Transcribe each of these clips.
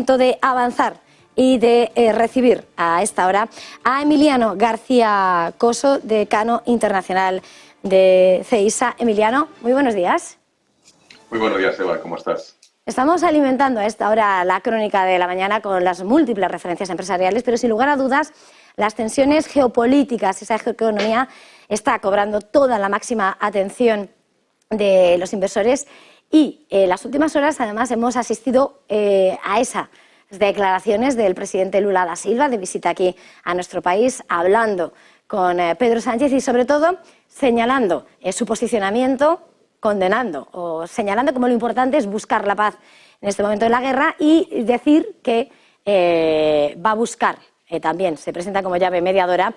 De avanzar y de recibir a esta hora a Emiliano García Coso, decano internacional de CEISA. Emiliano, muy buenos días. Muy buenos días, Eva, ¿cómo estás? Estamos alimentando a esta hora la crónica de la mañana con las múltiples referencias empresariales, pero sin lugar a dudas las tensiones geopolíticas, esa geoeconomía está cobrando toda la máxima atención de los inversores. Y en las últimas horas, además, hemos asistido a esas declaraciones del presidente Lula da Silva de visita aquí a nuestro país, hablando con Pedro Sánchez y, sobre todo, señalando su posicionamiento, condenando o señalando como lo importante es buscar la paz en este momento de la guerra y decir que va a buscar, también se presenta como llave mediadora,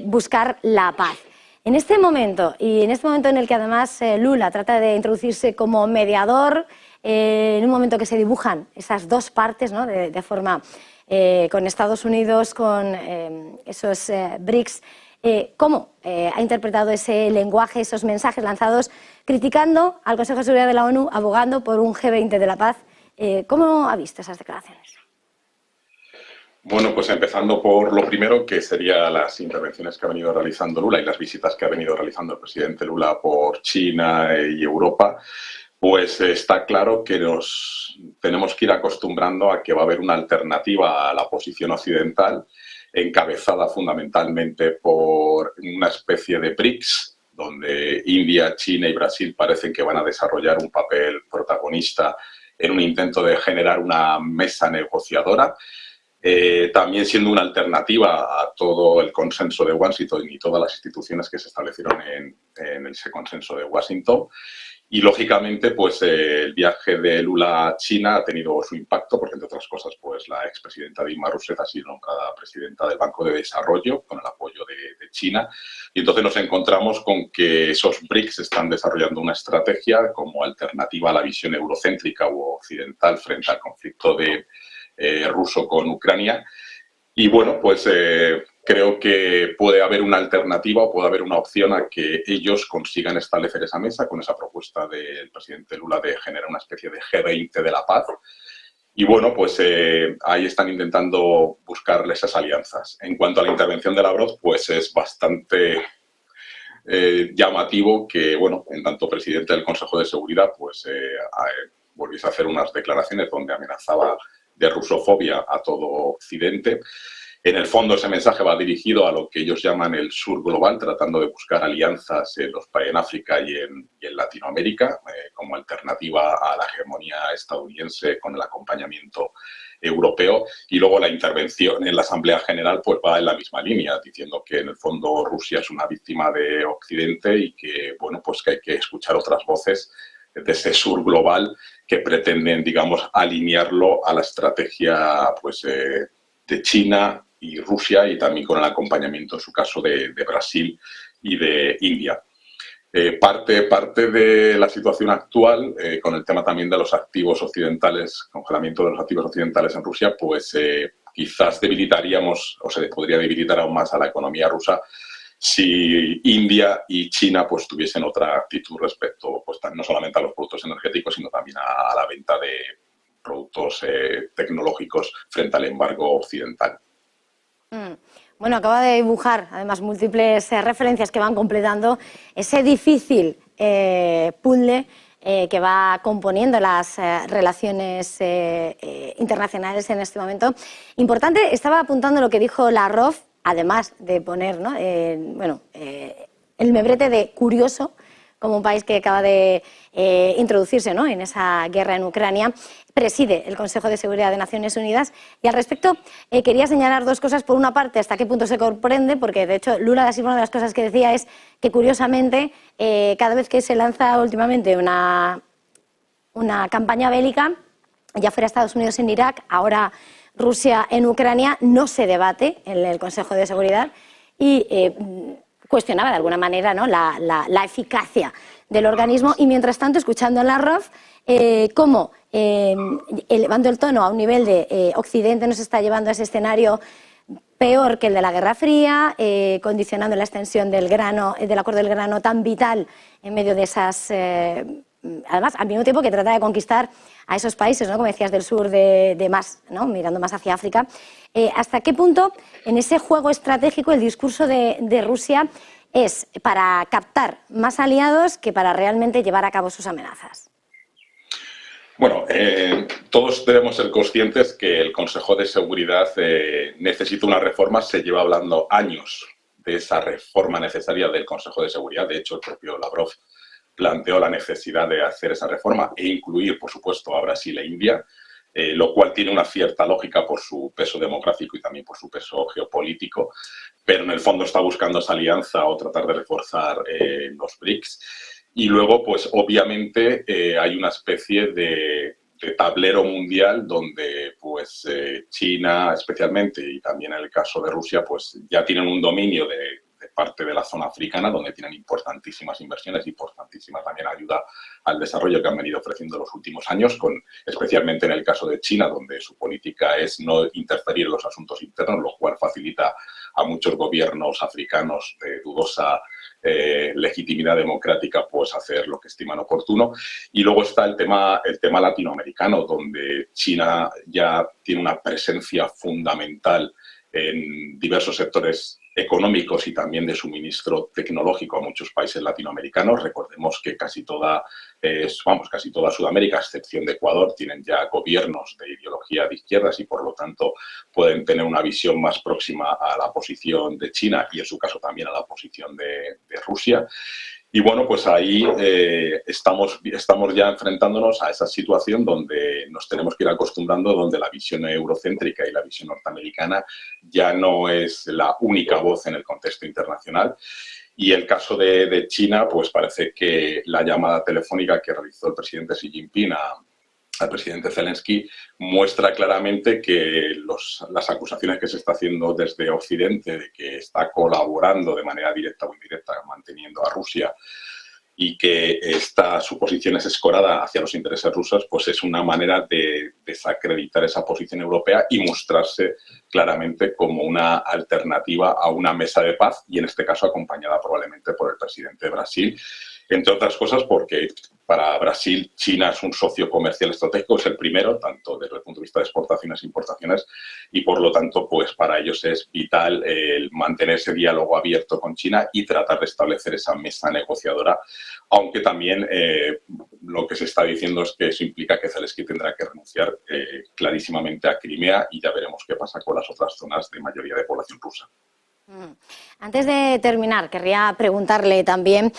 buscar la paz. En este momento, y en este momento en el que además Lula trata de introducirse como mediador, en un momento que se dibujan esas dos partes, ¿no? de forma con Estados Unidos, con esos BRICS, ¿cómo ha interpretado ese lenguaje, esos mensajes lanzados criticando al Consejo de Seguridad de la ONU, abogando por un G20 de la paz? ¿Cómo ha visto esas declaraciones? Bueno, pues empezando por lo primero, que serían las intervenciones que ha venido realizando Lula y las visitas que ha venido realizando el presidente Lula por China y Europa, pues está claro que nos tenemos que ir acostumbrando a que va a haber una alternativa a la posición occidental, encabezada fundamentalmente por una especie de BRICS, donde India, China y Brasil parecen que van a desarrollar un papel protagonista en un intento de generar una mesa negociadora. También siendo una alternativa a todo el consenso de Washington y todas las instituciones que se establecieron en ese consenso de Washington. Y, lógicamente, pues el viaje de Lula a China ha tenido su impacto porque, entre otras cosas, pues la expresidenta Dilma Rousseff ha sido nombrada presidenta del Banco de Desarrollo con el apoyo de China. Y entonces nos encontramos con que esos BRICS están desarrollando una estrategia como alternativa a la visión eurocéntrica u occidental frente al conflicto ruso con Ucrania. Y bueno, pues creo que puede haber una alternativa o puede haber una opción a que ellos consigan establecer esa mesa con esa propuesta del presidente Lula de generar una especie de G20 de la paz. Y bueno, pues ahí están intentando buscarle esas alianzas. En cuanto a la intervención de Lavrov, pues es bastante llamativo que, bueno, en tanto presidente del Consejo de Seguridad, pues volviese a hacer unas declaraciones donde amenazaba de rusofobia a todo Occidente. En el fondo, ese mensaje va dirigido a lo que ellos llaman el sur global, tratando de buscar alianzas en África y en Latinoamérica, como alternativa a la hegemonía estadounidense con el acompañamiento europeo. Y luego la intervención en la Asamblea General pues va en la misma línea, diciendo que en el fondo Rusia es una víctima de Occidente y que, bueno, pues que hay que escuchar otras voces de ese sur global que pretenden, digamos, alinearlo a la estrategia pues, de China y Rusia y también con el acompañamiento, en su caso, de Brasil y de India. Parte de la situación actual, con el tema también de los activos occidentales, congelamiento de los activos occidentales en Rusia, pues quizás debilitaríamos o se podría debilitar aún más a la economía rusa si India y China pues tuviesen otra actitud respecto pues no solamente a los productos energéticos, sino también a la venta de productos tecnológicos frente al embargo occidental. Bueno, acaba de dibujar además múltiples referencias que van completando ese difícil puzzle que va componiendo las relaciones internacionales en este momento. Importante, estaba apuntando lo que dijo Lavrov, además de poner, ¿no? El membrete de curioso como un país que acaba de introducirse, ¿no? en esa guerra en Ucrania, preside el Consejo de Seguridad de Naciones Unidas. Y al respecto quería señalar dos cosas. Por una parte, hasta qué punto se comprende, porque de hecho Lula da Silva, una de las cosas que decía es que curiosamente cada vez que se lanza últimamente una campaña bélica, ya fuera Estados Unidos en Irak, ahora Rusia en Ucrania, no se debate en el Consejo de Seguridad y cuestionaba de alguna manera, ¿no? la eficacia del organismo. Y mientras tanto, escuchando a Lavrov, cómo elevando el tono a un nivel de Occidente nos está llevando a ese escenario peor que el de la Guerra Fría, condicionando la extensión del acuerdo del grano tan vital en medio de esas además al mismo tiempo que trata de conquistar a esos países, ¿no? Como decías, del sur de más, ¿no? Mirando más hacia África. ¿Hasta qué punto en ese juego estratégico el discurso de Rusia es para captar más aliados que para realmente llevar a cabo sus amenazas? Bueno, todos debemos ser conscientes que el Consejo de Seguridad necesita una reforma. Se lleva hablando años de esa reforma necesaria del Consejo de Seguridad. De hecho, el propio Lavrov planteó la necesidad de hacer esa reforma e incluir, por supuesto, a Brasil e India, lo cual tiene una cierta lógica por su peso demográfico y también por su peso geopolítico, pero en el fondo está buscando esa alianza o tratar de reforzar los BRICS. Y luego, pues obviamente hay una especie de tablero mundial donde pues China especialmente y también en el caso de Rusia pues ya tienen un dominio de parte de la zona africana donde tienen importantísimas inversiones, importantísima también ayuda al desarrollo que han venido ofreciendo los últimos años, especialmente en el caso de China, donde su política es no interferir en los asuntos internos, lo cual facilita a muchos gobiernos africanos de dudosa legitimidad democrática pues hacer lo que estiman oportuno. Y luego está el tema latinoamericano, donde China ya tiene una presencia fundamental en diversos sectores económicos y también de suministro tecnológico a muchos países latinoamericanos. Recordemos que casi toda Sudamérica, a excepción de Ecuador, tienen ya gobiernos de ideología de izquierdas y por lo tanto pueden tener una visión más próxima a la posición de China y en su caso también a la posición de Rusia. Y bueno, pues ahí estamos ya enfrentándonos a esa situación donde nos tenemos que ir acostumbrando, donde la visión eurocéntrica y la visión norteamericana ya no es la única voz en el contexto internacional. Y el caso de China, pues parece que la llamada telefónica que realizó el presidente Xi Jinping al presidente Zelensky muestra claramente que las acusaciones que se está haciendo desde Occidente de que está colaborando de manera directa o indirecta manteniendo a Rusia y que su posición es escorada hacia los intereses rusos, pues es una manera de desacreditar esa posición europea y mostrarse claramente como una alternativa a una mesa de paz y en este caso acompañada probablemente por el presidente de Brasil, entre otras cosas porque para Brasil China es un socio comercial estratégico, es el primero, tanto desde el punto de vista de exportaciones e importaciones, y por lo tanto pues para ellos es vital el mantener ese diálogo abierto con China y tratar de establecer esa mesa negociadora, aunque también lo que se está diciendo es que eso implica que Zelensky tendrá que renunciar clarísimamente a Crimea y ya veremos qué pasa con las otras zonas de mayoría de población rusa. Antes de terminar, querría preguntarle también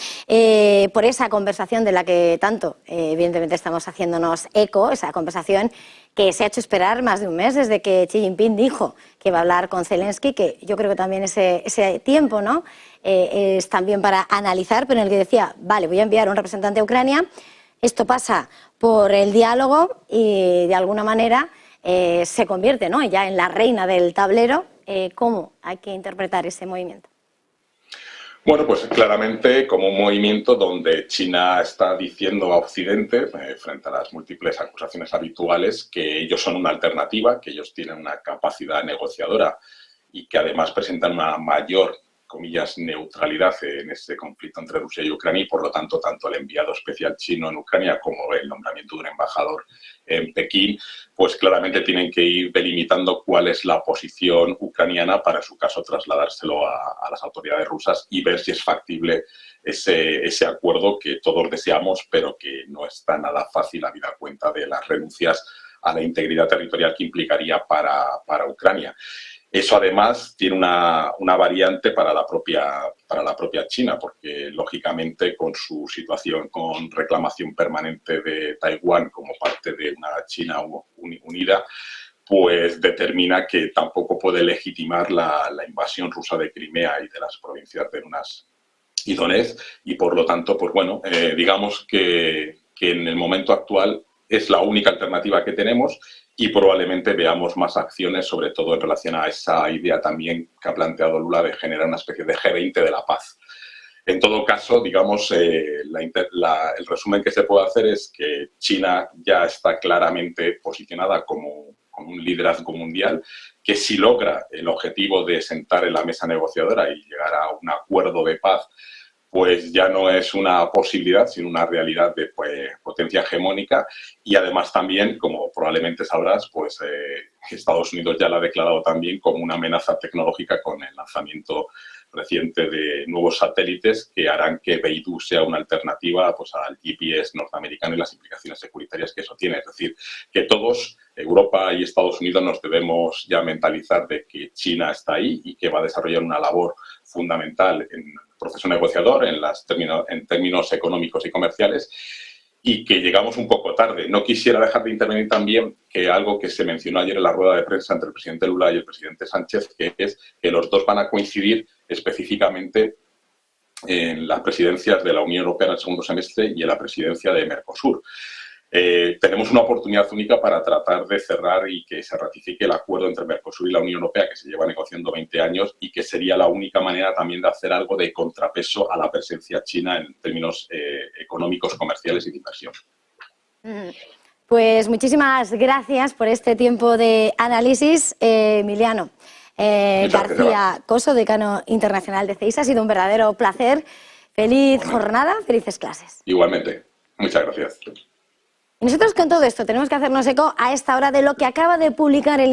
por esa conversación de la que tanto, evidentemente, estamos haciéndonos eco, esa conversación que se ha hecho esperar más de un mes desde que Xi Jinping dijo que va a hablar con Zelensky, que yo creo que también ese tiempo, ¿no? Es también para analizar, pero en el que decía, vale, voy a enviar un representante a Ucrania, esto pasa por el diálogo y de alguna manera se convierte, ¿no?, ya en la reina del tablero. ¿Cómo hay que interpretar ese movimiento? Bueno, pues claramente como un movimiento donde China está diciendo a Occidente, frente a las múltiples acusaciones habituales, que ellos son una alternativa, que ellos tienen una capacidad negociadora y que además presentan una mayor, comillas, neutralidad en este conflicto entre Rusia y Ucrania y por lo tanto el enviado especial chino en Ucrania como el nombramiento de un embajador en Pekín, pues claramente tienen que ir delimitando cuál es la posición ucraniana para en su caso trasladárselo a las autoridades rusas y ver si es factible ese acuerdo que todos deseamos pero que no está nada fácil habida cuenta de las renuncias a la integridad territorial que implicaría para Ucrania. Eso además tiene una variante para la propia China, porque lógicamente con su situación con reclamación permanente de Taiwán como parte de una China unida, pues determina que tampoco puede legitimar la invasión rusa de Crimea y de las provincias de Donetsk y Donetsk, y por lo tanto, pues bueno, digamos que en el momento actual es la única alternativa que tenemos y probablemente veamos más acciones, sobre todo en relación a esa idea también que ha planteado Lula de generar una especie de G20 de la paz. En todo caso, digamos, el resumen que se puede hacer es que China ya está claramente posicionada como un liderazgo mundial, que si logra el objetivo de sentar en la mesa negociadora y llegar a un acuerdo de paz, pues ya no es una posibilidad, sino una realidad de potencia hegemónica. Y además también, como probablemente sabrás, pues Estados Unidos ya la ha declarado también como una amenaza tecnológica con el lanzamiento reciente de nuevos satélites que harán que Beidou sea una alternativa pues, al GPS norteamericano y las implicaciones securitarias que eso tiene. Es decir, que todos, Europa y Estados Unidos, nos debemos ya mentalizar de que China está ahí y que va a desarrollar una labor fundamental en el proceso negociador, en términos económicos y comerciales, y que llegamos un poco tarde. No quisiera dejar de intervenir también que algo que se mencionó ayer en la rueda de prensa entre el presidente Lula y el presidente Sánchez, que es que los dos van a coincidir específicamente en las presidencias de la Unión Europea en el segundo semestre y en la presidencia de Mercosur. Tenemos una oportunidad única para tratar de cerrar y que se ratifique el acuerdo entre Mercosur y la Unión Europea, que se lleva negociando 20 años y que sería la única manera también de hacer algo de contrapeso a la presencia china en términos económicos, comerciales y de inversión. Pues muchísimas gracias por este tiempo de análisis, Emiliano García Coso, decano internacional de CEIS. Ha sido un verdadero placer. Feliz jornada, felices clases. Igualmente. Muchas gracias. Y nosotros con todo esto tenemos que hacernos eco a esta hora de lo que acaba de publicar el